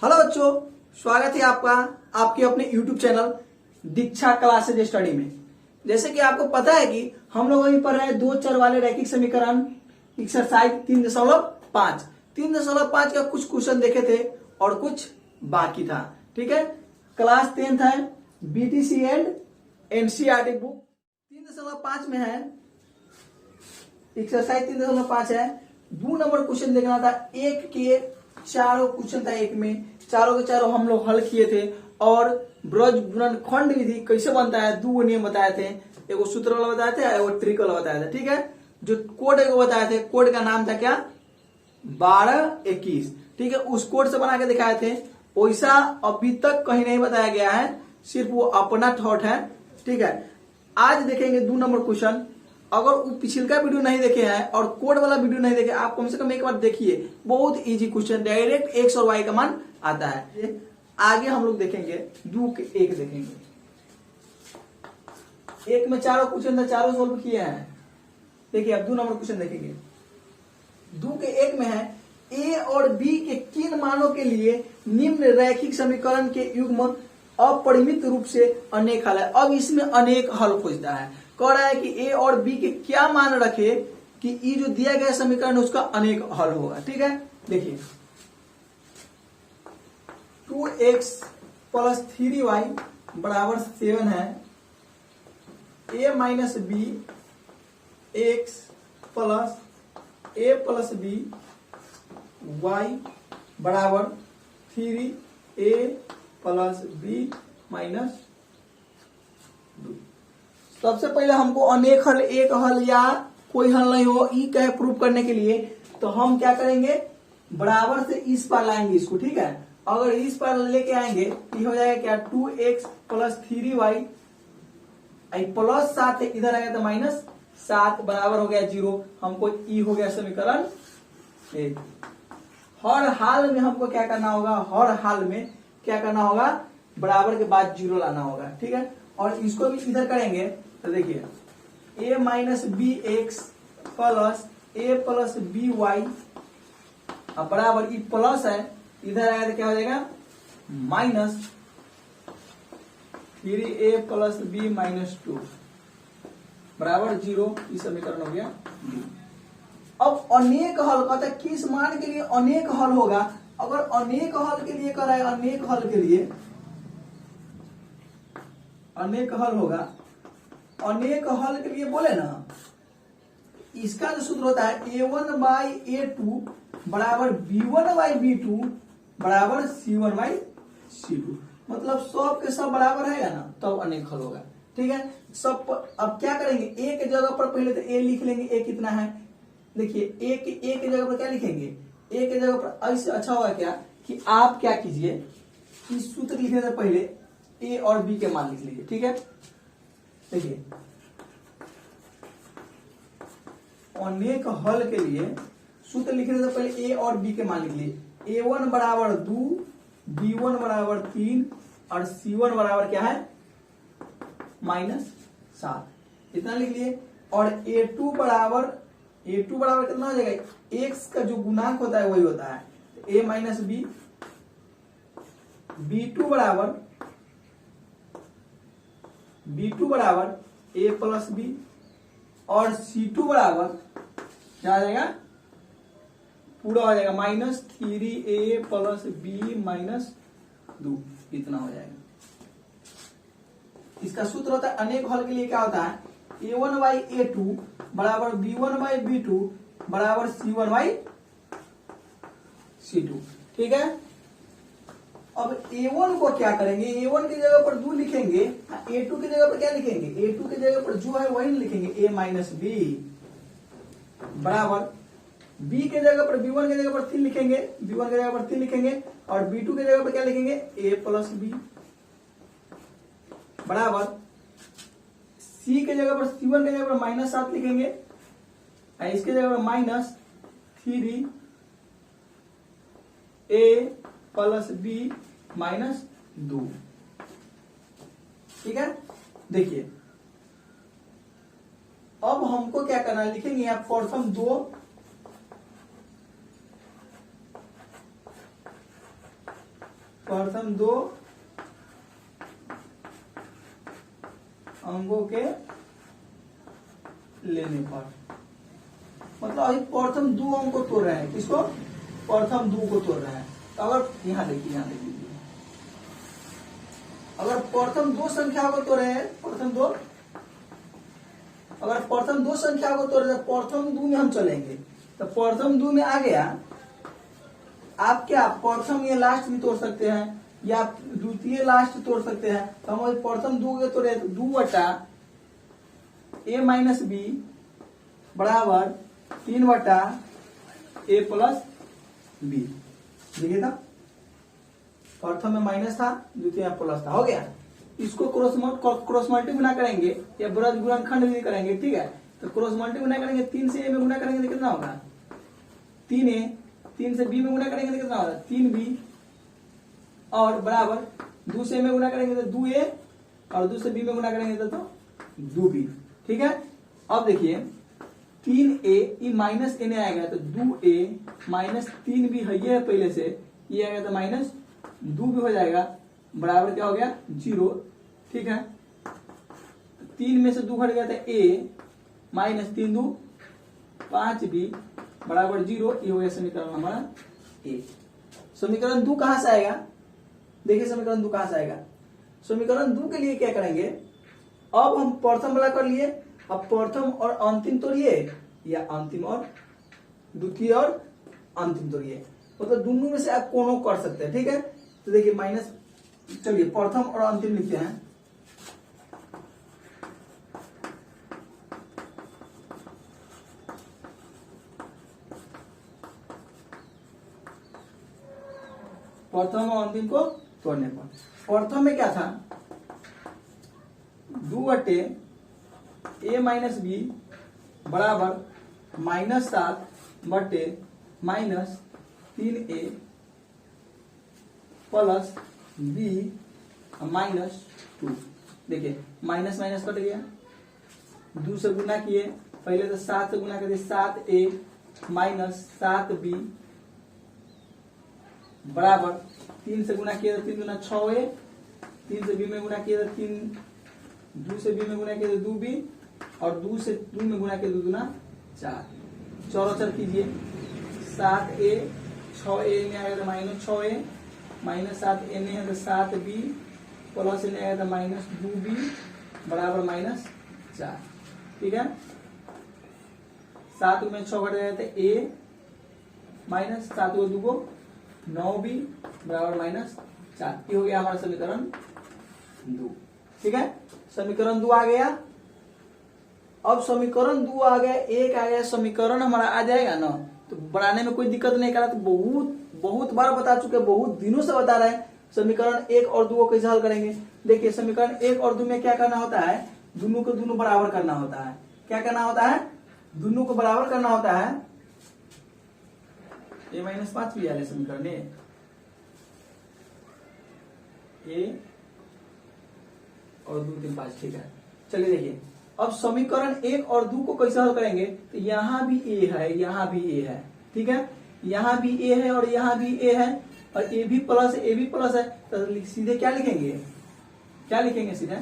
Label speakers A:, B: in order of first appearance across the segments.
A: Hello बच्चों, स्वागत है आपका आपके अपने YouTube चैनल दीक्षा क्लासेज स्टडी में। जैसे कि आपको पता है कि हम लोग अभी पढ़ रहे हैं दो चर वाले रैखिक समीकरण एक्सरसाइज 3.5। 3.5 का कुछ क्वेश्चन देखे थे और कुछ बाकी था। ठीक है, क्लास 10th है, BTC एंड NCERT बुक 3.5 में है। एक्सरसाइज 3.5 है। 2 नंबर क्वेश्चन देखना था। एक के चारों क्वेश्चन था, एक में चारों के चारों हम लोग हल किए थे और ब्रज गुणनखंड विधि कैसे बनता है 2 नियम बताए थे। एगो सूत्र वाला बताए थे, एगो ट्रिक वाला बताया था। ठीक है, जो कोड एगो बताए थे, कोड का नाम था क्या, 12-21। ठीक है, उस कोड से बना के दिखाए थे। वैसा अभी तक कहीं नहीं बताया गया है, सिर्फ वो अपना थॉट है। ठीक है, आज देखेंगे 2 नंबर क्वेश्चन। अगर वो पिछला वीडियो नहीं देखे हैं और कोड वाला वीडियो नहीं देखे, आप कम से कम एक बार देखिए। बहुत इजी क्वेश्चन, डायरेक्ट एक्स और वाई का मान आता है। आगे हम लोग देखेंगे 2 के 1 देखेंगे। एक में चारों क्वेश्चन था, चारों सोल्व किए हैं। देखिए अब 2 नंबर क्वेश्चन देखेंगे। 2 के 1 में है ए और बी के किन मानों के लिए निम्न रैखिक समीकरण के युग्म अपरिमित रूप से अनेक हल है। अब इसमें अनेक हल खोजता है। कह रहा है कि ए और बी के क्या मान रखे कि ये जो दिया गया समीकरण है उसका अनेक हल होगा। ठीक है, देखिए 2x + 3y बराबर 7 है। a minus B x plus a plus B y बराबर 3a प्लस b माइनस 2। सबसे पहले हमको अनेक हल, एक हल या कोई हल नहीं हो ई कहे प्रूव करने के लिए, तो हम क्या करेंगे, बराबर से इस पर लाएंगे इसको। ठीक है, अगर इस पर लेके आएंगे तो हो जाएगा क्या, 2x + 3y प्लस 7 है, इधर आएगा तो -7 बराबर हो गया 0। हमको ई हो गया समीकरण 1। हर हाल में हमको क्या करना होगा, हर हाल में क्या करना होगा, बराबर के बाद 0 लाना होगा। ठीक है, और इसको भी इधर करेंगे तो देखिए a minus B X plus a plus B Y बराबर, ये प्लस है, इधर आया तो क्या हो जाएगा -3a प्लस b माइनस 2 बराबर 0। ये समीकरण हो गया। अब अनेक हल कहता है किस मान के लिए अनेक हल होगा। अगर अनेक हल के लिए कर रहा है, अनेक हल के लिए अनेक हल होगा, अनेक हल के लिए बोले ना, इसका जो सूत्र होता है a1/a2 बराबर b1/b2 बराबर c1/c2। मतलब सब के सब बराबर है ना, तब अनेक हल होगा। ठीक है, सब अब क्या करेंगे, ए के जगह पर पहले तो ए लिख लेंगे। ए कितना है, देखिए ए के जगह पर क्या लिखेंगे, ए के जगह पर ऐसे अच्छा होगा क्या कि आप क्या कीजिए, इस सूत्र लिखने से पहले ए और बी के मान लिख लीजिए। ठीक है, देखिए अनेक हल के लिए सूत्र लिखने से पहले ए और बी के मान लिख लीजिए। a1 बराबर 2, b1 बराबर 3 और c1 बराबर क्या है -7, इतना लिख लिए। और a2 बराबर कितना हो जाएगा, x का जो गुणांक होता है वही होता है a माइनस बी। b2 बराबर a प्लस बी और c2 बराबर क्या आ जाएगा, पूरा हो जाएगा -3a प्लस b माइनस 2, इतना हो जाएगा। इसका सूत्र होता है अनेक हल के लिए क्या होता है, a1/a2 बराबर b1/b2 बराबर c1/c2। ठीक है, अब a1 को क्या करेंगे, a1 की जगह पर 2 लिखेंगे, a2 की जगह पर क्या लिखेंगे, a2 की जगह पर जो है वही लिखेंगे a माइनस बी बराबर b के जगह पर b1 की जगह पर 3 लिखेंगे, b1 की जगह पर 3 लिखेंगे और b2 की जगह पर क्या लिखेंगे a प्लस बी बराबर c के जगह पर c1 की जगह पर -7 लिखेंगे, इसके जगह पर -3a प्लस बी माइनस 2। ठीक है, देखिए अब हमको क्या करना है, लिखेंगे आप प्रथम 2 प्रथम दो अंकों के लेने पर, मतलब अभी प्रथम दो अंक को तोड़ रहे हैं, किसको? प्रथम दो को तोड़ रहे हैं। तो अगर यहाँ देखिए अगर प्रथम दो संख्या को तोड़े हैं, अगर प्रथम दो संख्या को तोड़े तो प्रथम दो में हम चलेंगे। तो प्रथम दो में आ गया, आप क्या प्रथम ये लास्ट भी तोड़ सकते हैं या द्वितीय लास्ट तोड़ सकते हैं। तो हम प्रथम दो के तोड़े तो 2 बटा a माइनस बी बराबर 3 बटा a प्लस बी। देखिए था, प्रथम में माइनस था, द्वितीय में प्लस था, हो गया। इसको क्रॉस मल्टी गुना करेंगे या ब्रज गुणनखंड भी करेंगे, ठीक है। तो क्रॉस मल्टी गुना करेंगे, 3 से a में गुना करेंगे तो कितना होगा 3a, 3 से b में गुना करेंगे तो कितना होगा 3b, और बराबर 2 से a में गुना करेंगे तो 2a, और 2 से b में गुना करेंगे तो 2b, ठीक है। अब देखिए 3a माइनस n आएगा तो 2a माइनस 3b है पहले से, ये आएगा तो माइनस 2 भी हो जाएगा, बराबर क्या हो गया 0, ठीक है। 3 में से 2 घट गया तो a माइनस 3 2 5b बराबर 0, ये हो गया समीकरण हमारा a। समीकरण 2 कहां से आएगा? देखिए समीकरण 2 कहां से आएगा। समीकरण 2 के लिए क्या करेंगे, अब हम प्रथम वाला कर लिए, अब प्रथम और अंतिम तोड़िए या अंतिम और द्वितीय और अंतिम तोड़िए, मतलब दोनों में से आप कोनो कर सकते हैं, ठीक है। तो देखिए माइनस, चलिए प्रथम और अंतिम लिखते हैं। प्रथम और अंतिम को तोड़ने पर प्रथम में क्या था 2 बटे a माइनस बी बराबर -7 बटे -3a प्लस b -2। देखिए माइनस माइनस कट गया, 2 से गुना किए, पहले तो 7 से गुना कर 7a माइनस 7b बराबर 3 से गुना किया तो 3 गुना 6a, 3 से b में गुना किया तो 3, 2 से b में गुना किया तो 2b, और 2 से 2 में गुना किया तो 2 गुना 4। चौरचर कीजिए, 7a 6a में आएगा तो -6a माइनस 7n है तो 7b प्लस n आएगा तो -2b बराबर -4, ठीक है। 7 में 6 घट जाए तो a माइनस 7 को 2 को 9b बराबर -4। ये हो गया हमारा समीकरण 2, ठीक है। समीकरण 2 आ गया। अब समीकरण 2 आ गया, 1 आ गया, समीकरण हमारा आ जाएगा ना, तो बनाने में कोई दिक्कत नहीं करा। तो बहुत बार बता चुके, बहुत दिनों से बता रहे हैं समीकरण 1 और 2 को कैसे हल करेंगे। देखिए समीकरण 1 और 2 में क्या करना होता है, दोनों को दोनों बराबर करना होता है। क्या करना होता है, दोनों को बराबर करना होता है। a-5 भी आया समीकरण a और 2 3 5, ठीक है। चलिए देखिए अब समीकरण 1 और 2 को कैसे हल करेंगे, तो यहाँ भी a है, यहाँ भी a है, ठीक है। यहाँ भी a है और यहाँ भी a है, और a भी प्लस है, तो सीधे क्या लिखेंगे सीधे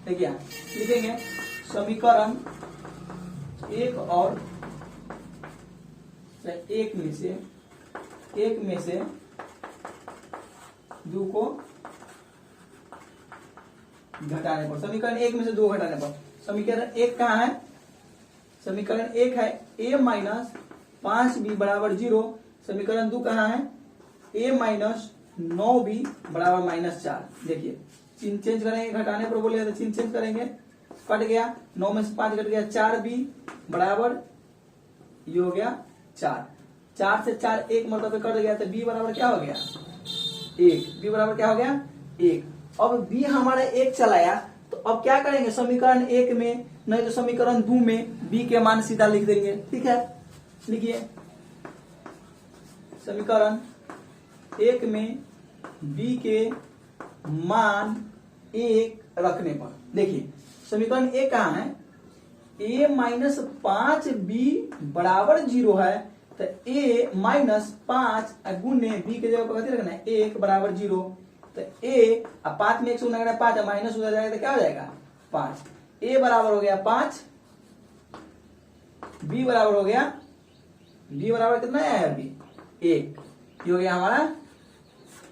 A: देखिए लिखेंगे समीकरण 1 और 1 में से 2 को घटाने पर, समीकरण 1 में से 2 घटाने पर, समीकरण 1 कहाँ है, समीकरण 1 है a माइनस 5b बराबर 0। समीकरण 2 कहाँ है, a माइनस 9b बराबर -4। देखिए चिन्ह चेंज करेंगे, घटाने पर बोलेगा तो चिन्ह चेंज करेंगे, कट गया, 9 में से 5 कट गया, 4b बराबर ये हो गया 4। 4 से 4 1 मतलब कट गया, तो b बराबर क्या हो गया 1, b बराबर क्या हो गया 1। अब b हमारा 1 चलाया, तो अब क्या करेंगे, समीकरण 1 में नहीं तो समीकरण 2 में b के मान सीधा लिख देंगे, ठीक है। लिखिए समीकरण 1 में b के मान 1 रखने पर, देखिए समीकरण 1 कहाँ है, a माइनस 5b बराबर 0 है, तो तो a माइनस 5 गुने b के जगह पर कथी रखना है 1 बराबर 0। तो a अब 5 में 1 से गुना करना 5 है माइनस उधर जाएगा तो क्या हो जाएगा 5। a बराबर हो गया 5, b बराबर हो गया b बराबर कितना है यार b 1। ये हो गया हमारा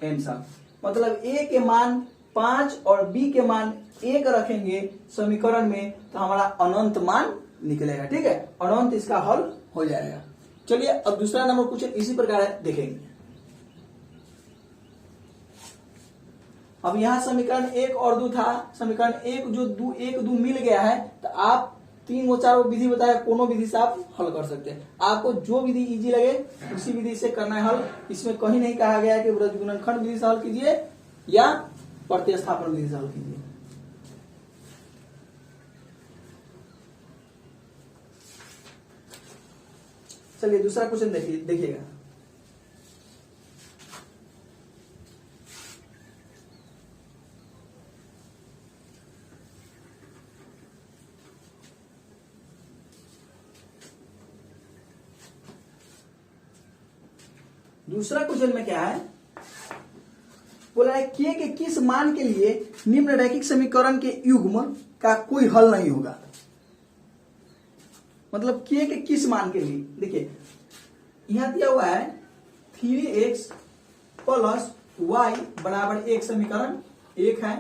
A: आंसर। मतलब a के मान 5 और b के मान 1 रखेंगे समीकरण में तो हमारा अनंत मान निकलेगा। ठीक है, अनंत इसका हल हो जाएगा। चलिए अब दूसरा नंबर क्वेश्चन इसी प्रकार है, देखेंगे। अब यहां समीकरण 1 और 2 था, समीकरण 1 जो 2 मिल गया है तो आप 3 और 4 विधि बताया, कोनो विधि से आप हल कर सकते हैं। आपको जो विधि इजी लगे उसी विधि से करना है हल। इसमें कहीं नहीं कहा गया है कि वृत्त गुणनखंड विधि से हल कीजिए या प्रतिस्थापन विधि से हल कीजिए। चलिए दूसरा क्वेश्चन देखिएगा। दूसरा क्वेश्चन में क्या है, बोला है के किस मान के लिए निम्न रैखिक समीकरण के युग्म का कोई हल नहीं होगा। मतलब के किस मान के लिए, देखिए यहां दिया हुआ है 3x प्लस y बराबर 1 समीकरण 1 है।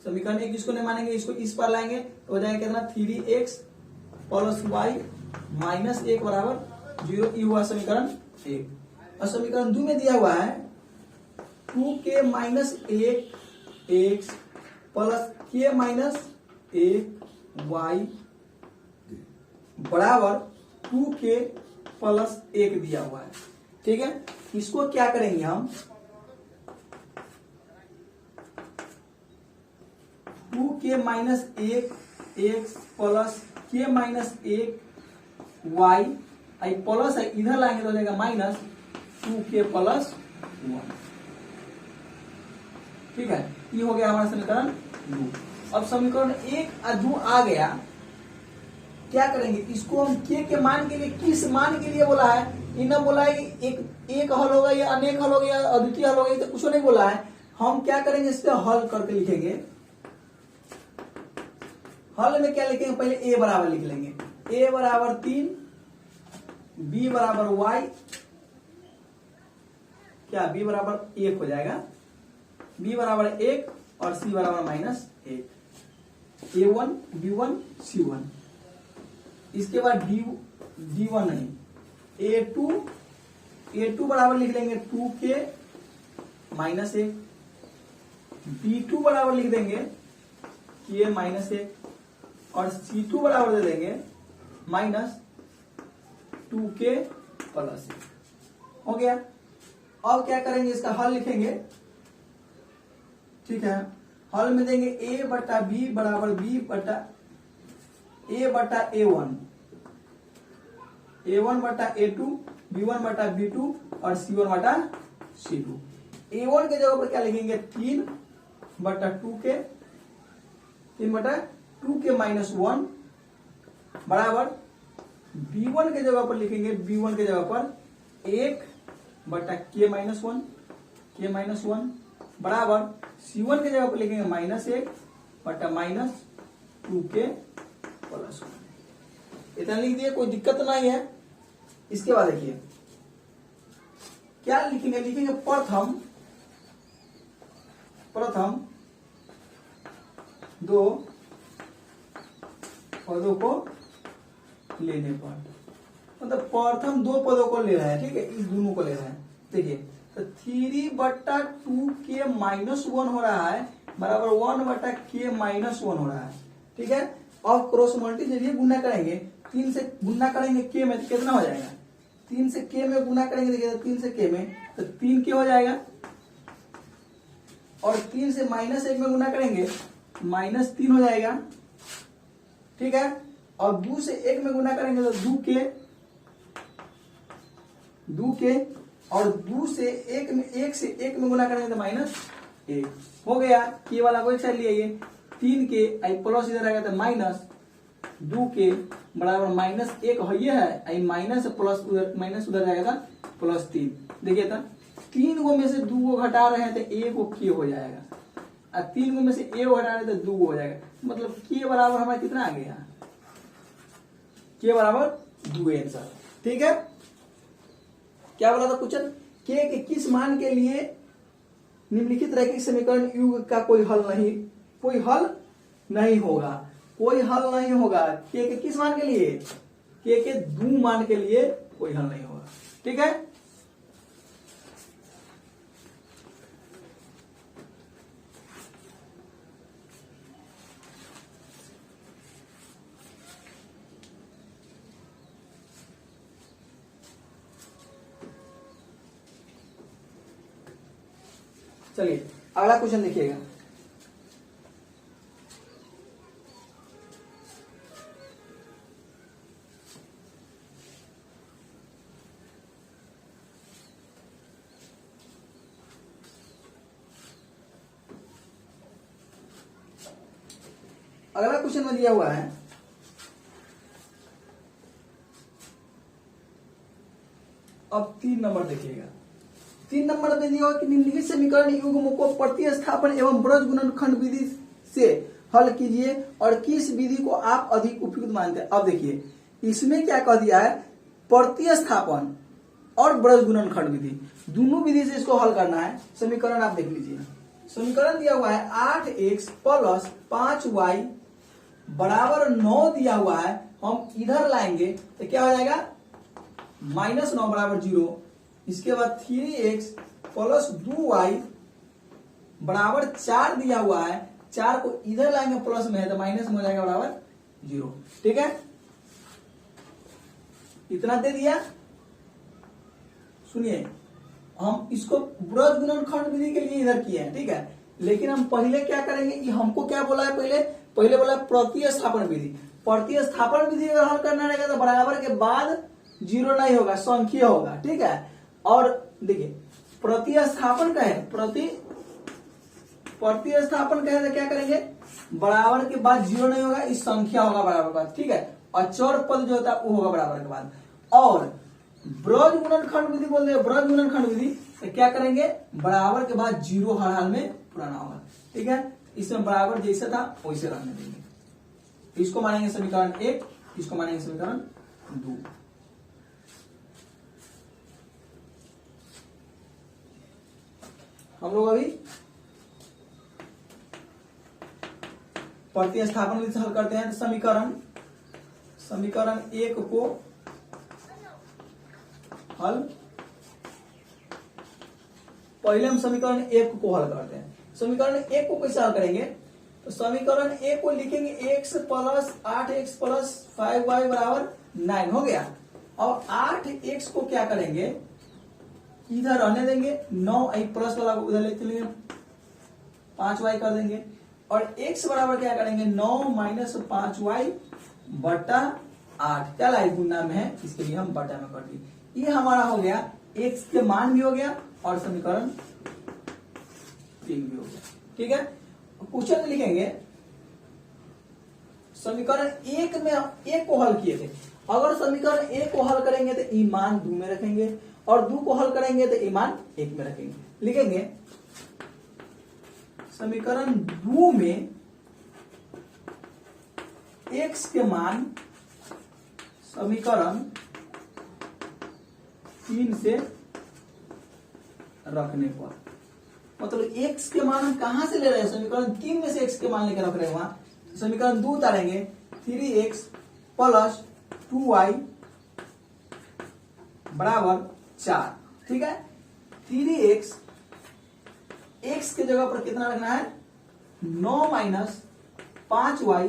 A: समीकरण 1 जिसको नहीं मानेंगे इसको इस पर लाएंगे तो हो जाएगा कितना 3x प्लस y माइनस 1 बराबर 0। ये हुआ समीकरण 1। और समीकरण 2 में दिया हुआ है 2k minus 1 x plus k minus 1 y बराबर 2k प्लस 1 दिया हुआ है। ठीक है, इसको क्या करेंगे हम 2k minus 1 x plus k minus 1 y आई प्लस है इधर लाएंगे तो हो जाएगा माइनस 2k प्लस 1। ठीक है, ये हो गया हमारा समीकरण 2। अब समीकरण 1 जो आ गया क्या करेंगे, इसको हम के मान के लिए किस मान के लिए बोला है, इन्हें बोला है कि एक हल होगा या अनेक हल होगा या अद्वितीय हल होगा, तो कुछ नहीं बोला है। हम क्या करेंगे इसका हल करके लिखेंगे। हल में क्या लिखेंगे, पहले a बराबर लिख लेंगे, a बराबर 3 b बराबर y, क्या b बराबर 1 हो जाएगा, b बराबर 1 और c बराबर माइनस 1, a1 b1 c1। इसके बाद d1 नहीं a2 बराबर लिख लेंगे 2k माइनस 1, b2 बराबर लिख देंगे k माइनस 1 और c2 बराबर दे देंगे माइनस 2k प्लस 1। हो गया। अब क्या करेंगे, इसका हल लिखेंगे। ठीक है, हल में देंगे a बटा b बराबर b बटा a बटा a1, a1 बटा a2, b1 बटा b2 और c1 बटा c2। a1 के जगह पर क्या लिखेंगे 3 बटा 2k, 3 बटा 2k माइनस 1 बराबर b1 के जगह पर लिखेंगे, b1 के जगह पर 1 बटा k माइनस 1, k माइनस 1 बराबर c1 के जगह पर लिखेंगे माइनस 1 बटा माइनस 2k प्लस 1। इतना लिख दिए, कोई दिक्कत नहीं है। इसके बाद देखिए क्या लिखेंगे, लिखेंगे प्रथम दो पदों को लेने पर, मतलब प्रथम दो पदों को ले रहा है। ठीक है, इस दोनों को ले रहा है। देखिए तो 3 बटा 2k माइनस 1 हो रहा है बराबर 1 बटा k माइनस 1 हो रहा है। ठीक है, अब क्रॉस मल्टीप्लाई गुना करेंगे, 3 से गुना करेंगे k में तो कितना हो जाएगा, 3 से k में गुना करेंगे, देखिए 3 से k में तो 3k हो जाएगा और 3 से माइनस 1 में गुना करेंगे माइनस 3 हो जाएगा। ठीक है, और 2 से 1 में गुना करेंगे तो 2k और 2 से 1 में गुना करेंगे तो माइनस 1 हो गया। ये वाला को एक साइड लिए 3k आई प्लस इधर आएगा तो माइनस 2 के बराबर -1 है, ये है माइनस प्लस उधर माइनस उधर जाएगा +3। देखिए था 3 गो में से 2 गो घटा रहे हैं तो 1 गो के हो जाएगा, और 3 गो में से 1 गो घटा रहे हैं तो 2 गो हो जाएगा। मतलब के बराबर हमारा कितना आ गया, के बराबर 2 आंसर। ठीक है, क्या बोला था क्वेश्चन, के किस मान के लिए निम्नलिखित रैखिक समीकरण युग का कोई हल नहीं होगा, कोई हल नहीं होगा। के किस मान के लिए, के 2 मान के लिए कोई हल नहीं होगा। ठीक है, चलिए अगला क्वेश्चन देखिएगा। अगला क्वेश्चन में दिया हुआ है अब 3 नंबर देखिएगा। 3 नंबर में दिया हुआ कि निम्नलिखित समीकरण युग्म को प्रतिस्थापन एवं ब्रज गुणनखंड विधि से हल कीजिए और किस विधि को आप अधिक उपयुक्त मानते हैं। अब देखिए इसमें क्या कह दिया है, प्रतिस्थापन और ब्रज गुणनखंड विधि, दोनों विधि से इसको हल करना है। समीकरण आप देख लीजिए, समीकरण दिया हुआ है 8x + 5y बराबर 9 दिया हुआ है। हम इधर लाएंगे तो क्या हो जाएगा, -9 बराबर 0। इसके बाद 3x + 2y बराबर 4 दिया हुआ है, 4 को इधर लाएंगे प्लस में है तो माइनस में हो जाएगा बराबर 0। ठीक है, इतना दे दिया। सुनिए हम इसको ब्रज गुणनखंड विधि के लिए इधर किए हैं, ठीक है, लेकिन हम पहले क्या करेंगे कि हमको क्या बोला है, पहले बोला प्रतिस्थापन विधि। प्रतिस्थापन विधि अगर हल करना रहेगा तो बराबर के बाद 0 नहीं होगा, संख्या होगा। ठीक है, और देखिए प्रतिस्थापन का है, प्रतिस्थापन का है तो क्या करेंगे, बराबर के बाद 0 नहीं होगा, इस संख्या होगा बराबर के बाद। ठीक है, और चौर पद जो होता है वो होगा बराबर के बाद। और ब्रज गुणनखंड विधि बोलते हैं, ब्रज गुणनखंड विधि तो क्या करेंगे, बराबर के बाद 0 हर हाल में पुराना होगा। ठीक है, इसमें बराबर जैसा था वैसे रहने देंगे। इसको मानेंगे समीकरण 1, इसको मानेंगे समीकरण 2। हम लोग अभी प्रतिस्थापन विधि से हल करते हैं। समीकरण 1 को हल, पहले हम समीकरण 1 को हल करते हैं। समीकरण 1 को कैसे हल करेंगे, तो समीकरण 1 को लिखेंगे x + 8x + 5y बराबर 9 हो गया। और 8x को क्या करेंगे, इधर रहने देंगे, 9 प्लस वाला उधर ले चलेंगे, 5y कर देंगे। और x बराबर क्या करेंगे, 9 - 5y बटा 8, क्या लाए गुना में है, इसके लिए हम बटा में कर दिए। ये हमारा हो गया, x के मान भी हो गया और समीकरण 3 भी हो गया। ठीक है, क्वेश्चन में लिखेंगे समीकरण 1 में 1 को हल किए थे, अगर समीकरण 1 को हल करेंगे तो ई मान 2 में रखेंगे और 2 को हल करेंगे तो ई मान 1 में रखेंगे। लिखेंगे समीकरण 2 में x के मान समीकरण 3 से रखने पर, मतलब x के मान हम कहां से ले रहे हैं, समीकरण 3 में से x के मान लेकर रख रहे हैं वहां। तो समीकरण 2 उतारेंगे, 3x + 2y बराबर 4। ठीक है, 3x x के जगह पर कितना रखना है, 9 - 5y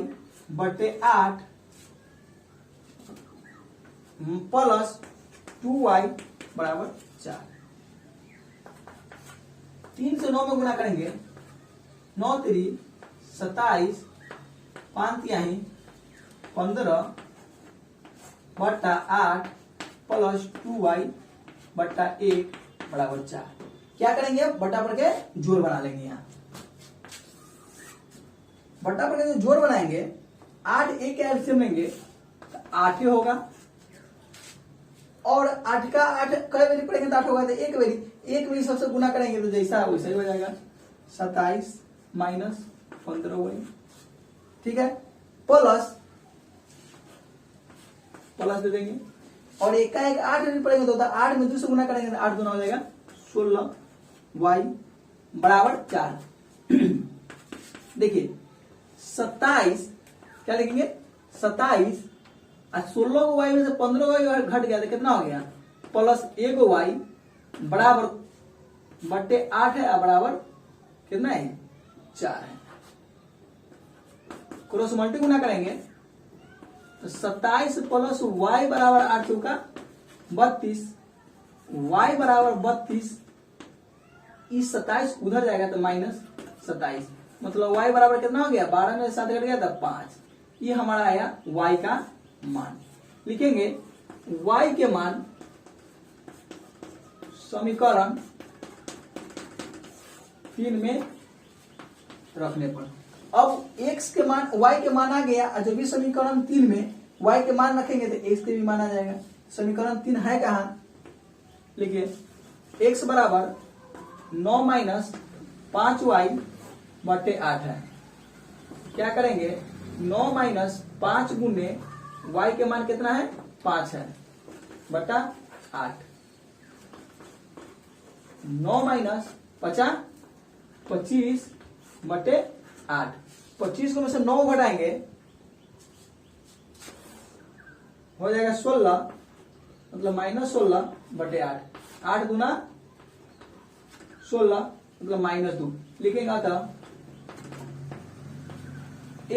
A: बटे 8 प्लस 2y बराबर 4। 3 से 9 में गुणा करेंगे, 9 × 3 = 27, 5 × 15 बटा 8 प्लस 2y बटा 1 बराबर 4। क्या करेंगे, बटा पर के जोड़ बना लेंगे। यहाँ बटा पर के जोड़ बनाएंगे, 8 एक का एलसीएम लेंगे तो 8 ही होगा, और 8 का 8 कई बारी पढ़ेंगे तो 8 होगा, तो एक बारी सबसे गुना करेंगे तो जैसा वैसा ही हो जाएगा, 27 माइनस 15 वही, ठीक है, प्लस दे देंगे, और एक का एक 8 भी पढ़ेंगे तो 8 में 2 से गुना करेंगे तो 8 गुना हो जाएगा 16 y बराबर 4। देखिए 27 क्या लिखेंगे, 27 और 16 को y में से 15 को घट गया तो कितना हो गया, प्लस 1 y बराबर बटे 8 है, बराबर कितना है 4 है। क्रॉस मल्टी गुना करेंगे तो 27 प्लस y बराबर 8 चौका 32, y बराबर 32, इस 27 उधर जाएगा तो माइनस 27, मतलब y बराबर कितना हो गया, 12 में 7 कट गया था 5, ये हमारा आया y का मान। लिखेंगे y के मान समीकरण 3 में रखने पर, अब x के मान y के मान आ गया, जब भी समीकरण 3 में y के मान रखेंगे तो x के भी मान आ जाएगा। समीकरण 3 है कहां, लिखिए x बराबर 9 माइनस 5y बटे 8 है। क्या करेंगे, 9 माइनस 5 गुने y के मान कितना है 5 है बटा 8, 9 माइनस 50 25 बटे 8, 25 को में से 9 घटाएंगे हो जाएगा 16, मतलब माइनस 16 बटे 8, 8 गुना 16 मतलब माइनस 2। लिखेंगे अतः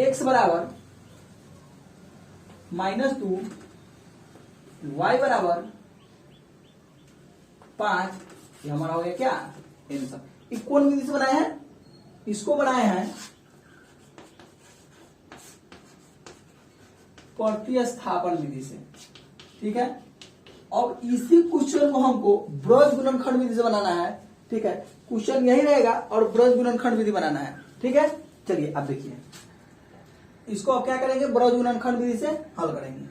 A: x बराबर -2 y बराबर 5, ये हमारा हो गया क्या आंसर। ये कौन विधि से बनाए हैं, इसको बनाए हैं प्रतिस्थापन विधि से, ठीक है। अब इसी क्वेश्चन को हमको ब्रज गुणनखंड विधि से बनाना है, ठीक है। क्वेश्चन यही रहेगा और ब्रज गुणनखंड विधि बनाना है, ठीक है। चलिए अब देखिए इसको अब क्या करेंगे, ब्रज गुणनखंड विधि से हल करेंगे।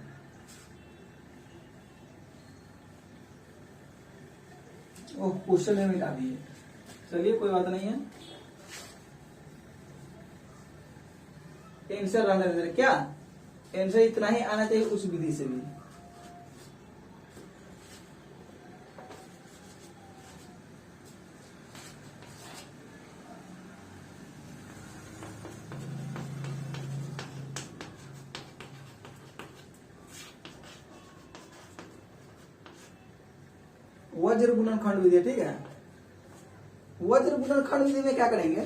A: ओह क्वेश्चन में मिटा दिए, चलिए कोई बात नहीं है, आंसर रहने दे, क्या आंसर इतना ही आना चाहिए उस विधि से भी। वज्र गुणनखंड विधि, ठीक है। वज्र गुणनखंड विधि में क्या करेंगे,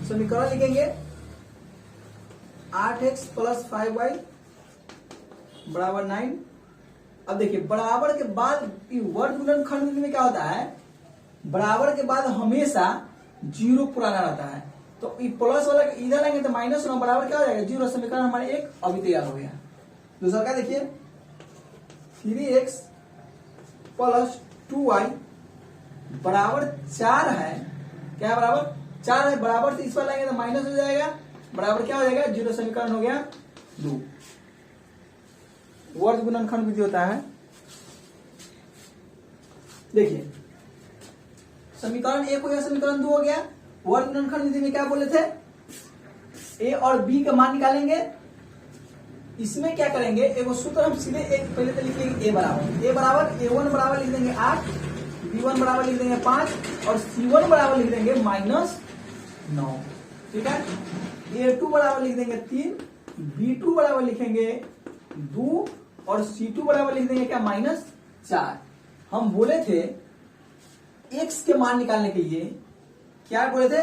A: समीकरण लिखेंगे 8x प्लस 5y बराबर 9। अब देखिए बराबर के बाद वर्ग गुणनखंड विधि में क्या होता है, बराबर के बाद हमेशा 0 पुराना रहता है, तो ये प्लस वाला इधर लेंगे तो माइनस होना, बराबर क्या हो जाएगा 0। समीकरण हमारे एक अभी तैयार हो गया। दूसरा क्या देखिए 3x प्लस 2y बराबर 4 है, क्या बराबर 4 है, बराबर से इस पर लाएंगे तो माइनस हो जाएगा, बराबर क्या हो जाएगा 0। समीकरण हो गया 2। वर्ग गुणनखंड विधि होता है, देखिए समीकरण 1 हो गया, समीकरण 2 हो गया। वर्ग गुणनखंड विधि में क्या बोले थे, a और b का मान निकालेंगे। इसमें क्या करेंगे, एगो सूत्र हम सीधे एक पहले तो लिख लेंगे a बराबर a1 बराबर लिख देंगे 8, b1 बराबर लिख देंगे 5 और c1 बराबर लिख देंगे -9, ठीक है। a2 बराबर लिख देंगे 3, b2 बराबर लिखेंगे 2 और c2 बराबर लिख देंगे क्या -4। हम बोले थे x के मान निकालने के लिए, क्या बोले थे,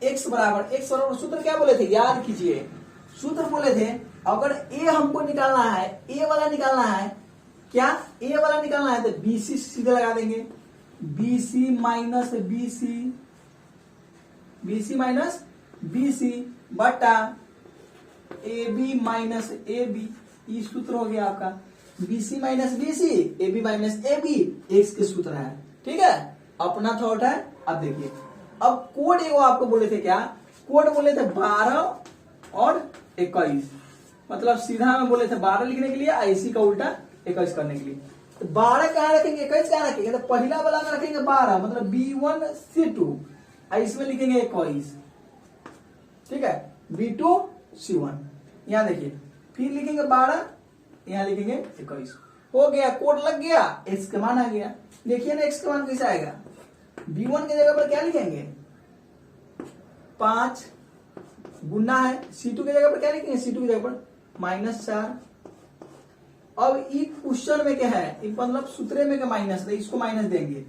A: x बराबर सूत्र क्या बोले थे, याद कीजिए सूत्र बोले थे अगर a हमको निकालना है, a वाला निकालना है, क्या a वाला निकालना है तो bc सीधे लगा देंगे, bc माइनस bc बटा ab माइनस ab, ये सूत्र हो गया आपका bc minus bc, ab minus ab, x के सूत्र है, ठीक है। अपना थॉट है। अब देखिए अब कोड एगो आपको बोले थे, क्या कोड बोले थे 12 और 21, मतलब सीधा हम बोले थे 12 लिखने के लिए, इसी का उल्टा 21 करने के लिए। तो 12 कहाँ रखेंगे, 21 कहाँ रखेंगे, तो पहला वाला में रखेंगे 12, मतलब B1C2, इसमें लिखेंगे 21, ठीक है, B2C1। यहां देखिए, फिर लिखेंगे 12, यहां लिखेंगे 21, हो गया, कोड लग गया, x का मान आ गया। देखिए ना x का मान कैसे आएगा, B1 की जगह पर क्या लिखेंगे 5 गुना है, C2 की जगह पर क्या लिखेंगे, C2 की जगह पर -4। अब इस क्वेश्चन में क्या है, मतलब सूत्रे में क्या माइनस है, इसको माइनस देंगे।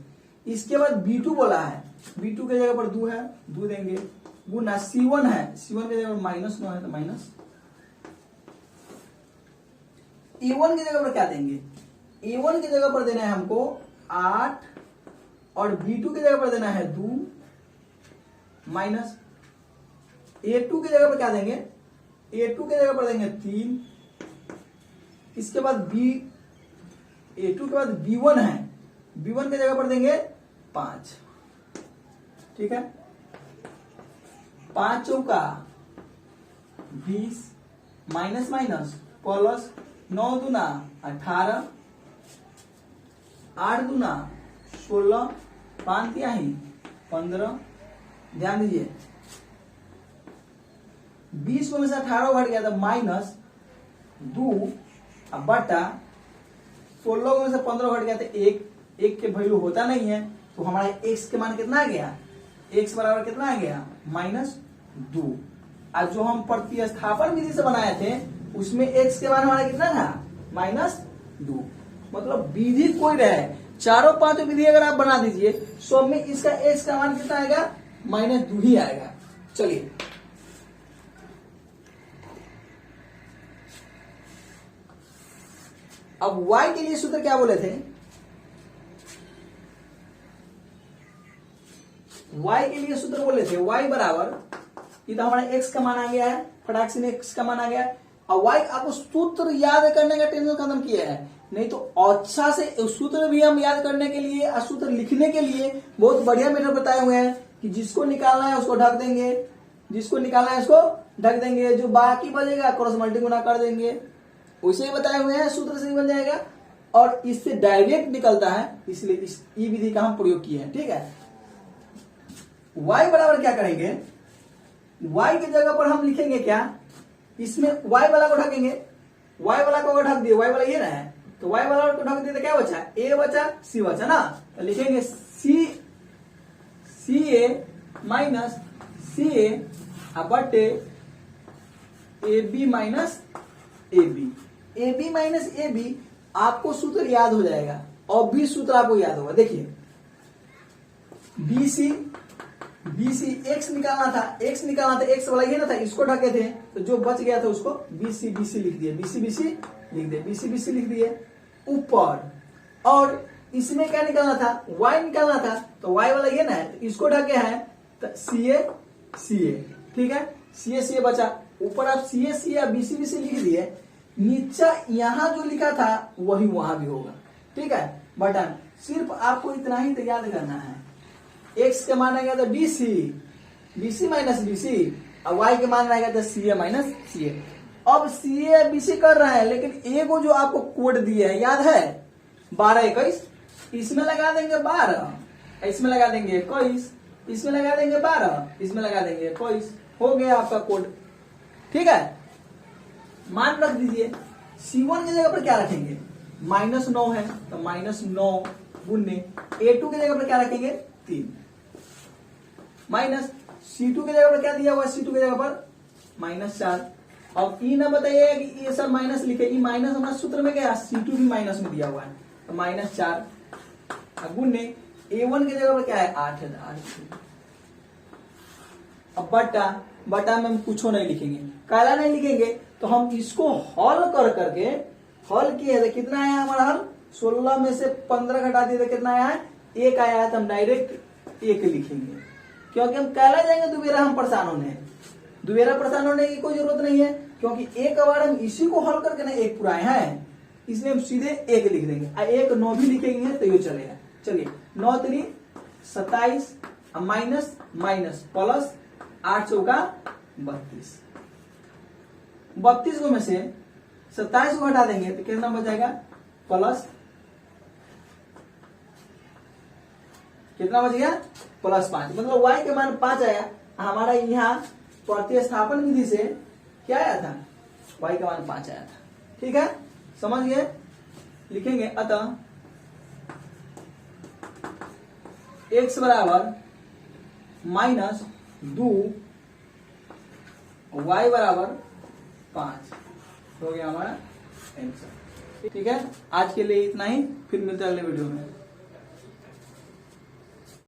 A: इसके बाद B2 बोला है, B2 की जगह पर 2 है, 2 देंगे, गुना C1 है, C1 की जगह पर -9 है तो माइनस। A1 की जगह पर क्या देंगे, A1 की जगह पर देना है हमको 8 और B2 की जगह पर देना है 2 माइनस। A2 की जगह पर क्या देंगे, A2 की जगह पर देंगे 3। इसके बाद A2 के बाद B1 है, B1 की जगह पर देंगे 5, ठीक है, 5 चौका 20 माइनस माइनस प्लस 9 दूना 18, 8 दूना 16, 5 तिहाई 15। ध्यान दीजिए 20 में से 18 घट गया था माइनस 2 बटा 16 में से 15 घट गया था 1 के वैल्यू होता नहीं है, तो हमारा x के मान कितना आ गया, x बराबर कितना आ गया -2। आज जो हम प्रतिस्थापन विधि से बनाए थे उसमें x के मान हमारा कितना था -2। मतलब विधि कोई रहे, चारों पांचों विधि अगर आप बना दीजिए सब में इसका x का मान कितना आएगा -2 ही आएगा। चलिए अब y के लिए सूत्र क्या बोले थे, y के लिए सूत्र बोले थे y बराबर, ये तो हमारा x का मान आ गया है, फटाक से x का मान आ गया है। और y आपको सूत्र याद करने का टेंशन खत्म किया है, नहीं तो अच्छा से सूत्र भी हम याद करने के लिए और सूत्र लिखने के लिए बहुत बढ़िया मेथड बताए हुए हैं कि जिसको निकालना है उसको ढक देंगे, जिसको निकालना है उसको ढक देंगे, जो बाकी बचेगा क्रॉस मल्टी गुना कर देंगे, वैसे ही बताए हुए हैं, सूत्र से ही बन जाएगा और इससे डायरेक्ट निकलता है, इसलिए इस विधि का हम प्रयोग किए हैं, ठीक है। y बराबर क्या करेंगे, y की जगह पर हम लिखेंगे क्या, इसमें y वाला को ढकेंगे, y वाला को ढक दिए, y वाला ये ना है, तो y वाला को ढक दिए तो क्या बचा, a बचा c बचा ना, तो लिखेंगे ca माइनस ca बटे ab minus ab minus ab। आपको सूत्र याद हो जाएगा और बी सूत्र आपको याद होगा। देखिए BC x निकालना था, x वाला ये ना था, इसको ढके थे, तो जो बच गया था उसको BC लिख दिए, BC लिख दिए ऊपर। और इसमें क्या निकालना था, y निकालना था, तो y वाला ये ना है, तो इसको ढके है, तो CA, ठीक है, CA बचा, ऊपर आप CA या BC लिख दिए, नीचे यहां जो लिखा था वही वहां भी होगा, ठीक है। बटन सिर्फ आपको इतना ही तो याद करना है, x के मान आएगा तो BC माइनस BC और y के मान आएगा तो CA माइनस CA। अब CA BC कर रहे हैं, लेकिन एगो जो आपको कोड दिए है याद है 12 21, इसमें लगा देंगे 12, इसमें लगा देंगे 21, इसमें लगा देंगे 12, इसमें लगा देंगे 21, हो गया आपका कोड, ठीक है। मान रख दीजिए, C1 की जगह पर क्या रखेंगे, -9 है तो -9 गुने A2 की जगह पर क्या रखेंगे 3 माइनस C2 की जगह पर क्या दिया हुआ है, C2 की जगह पर -4। अब ई ना बताइए कि ये सब माइनस लिखे, ई माइनस हमारा सूत्र में क्या है, C2 भी माइनस में दिया हुआ है, तो -4 गुने A1 की जगह पर क्या है 8 है, 8। अब बटा में हम कुछ नहीं लिखेंगे, काला नहीं लिखेंगे, तो हम इसको हल करके हल किए थे, कितना आया हमारा हल, 16 में से 15 घटा दिए तो कितना आया है 1 आया है, तो हम डायरेक्ट 1 लिखेंगे, क्योंकि हम काला जाएंगे दोबारा हम परेशान होने की कोई जरूरत नहीं है, क्योंकि एक बार हम इसी को हल करके ना 1 पुराए हैं, इसलिए हम सीधे 1 लिख देंगे, 1 9 भी लिखेंगे तो ये चलेगा। चलिए 9 3 27 माइनस माइनस प्लस 8 चौका 32, 32 को में से 27 को हटा देंगे तो कितना बच जाएगा प्लस, कितना बच गया +5, मतलब y के मान 5 आया। हमारा यहाँ प्रतिस्थापन विधि से क्या आया था, y का मान 5 आया था। ठीक है, समझ गए। लिखेंगे अतः x बराबर -2 y बराबर 5 हो गया हमारा आंसर। ठीक है, आज के लिए इतना ही, फिर मिलते हैं अगले वीडियो में।